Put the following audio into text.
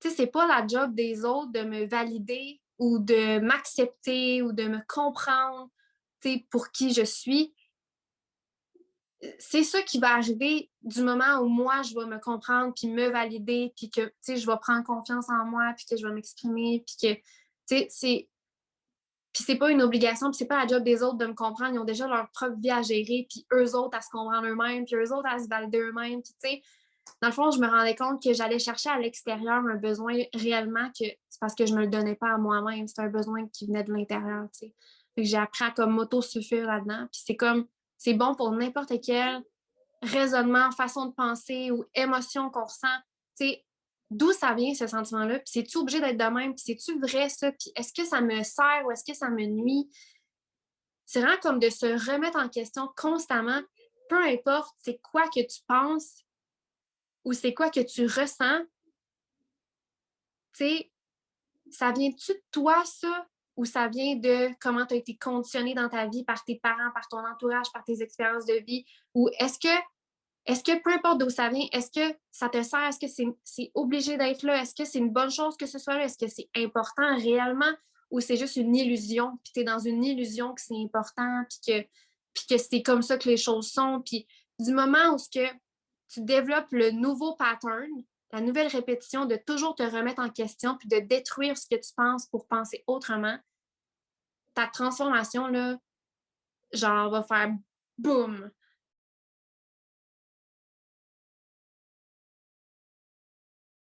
tu sais, c'est pas la job des autres de me valider ou de m'accepter ou de me comprendre, tu sais, pour qui je suis. C'est ça qui va arriver du moment où moi, je vais me comprendre, puis me valider, puis que, tu sais, je vais prendre confiance en moi, puis que je vais m'exprimer, puis que, tu sais, puis c'est pas une obligation, puis c'est pas la job des autres de me comprendre. Ils ont déjà leur propre vie à gérer, puis eux autres à se comprendre eux-mêmes, puis eux autres à se valider eux-mêmes. Puis tu sais, dans le fond, je me rendais compte que j'allais chercher à l'extérieur un besoin réellement que c'est parce que je me le donnais pas à moi-même. C'est un besoin qui venait de l'intérieur, tu sais. Fait que j'ai appris à comme m'auto-suffire là-dedans. Puis c'est comme, c'est bon pour n'importe quel raisonnement, façon de penser ou émotion qu'on ressent. Tu sais, d'où ça vient ce sentiment-là? Puis c'est-tu obligé d'être de même? Puis c'est-tu vrai ça? Puis est-ce que ça me sert ou est-ce que ça me nuit? C'est vraiment comme de se remettre en question constamment, peu importe c'est quoi que tu penses ou c'est quoi que tu ressens, tu sais, ça vient-tu de toi, ça? Ou ça vient de comment tu as été conditionné dans ta vie par tes parents, par ton entourage, par tes expériences de vie? Ou est-ce que peu importe d'où ça vient, est-ce que ça te sert? Est-ce que c'est obligé d'être là? Est-ce que c'est une bonne chose que ce soit là? Est-ce que c'est important réellement? Ou c'est juste une illusion? Puis tu es dans une illusion que c'est important, puis que c'est comme ça que les choses sont. Puis du moment où ce que tu développes le nouveau pattern, la nouvelle répétition de toujours te remettre en question, puis de détruire ce que tu penses pour penser autrement, ta transformation, là, genre, va faire boum.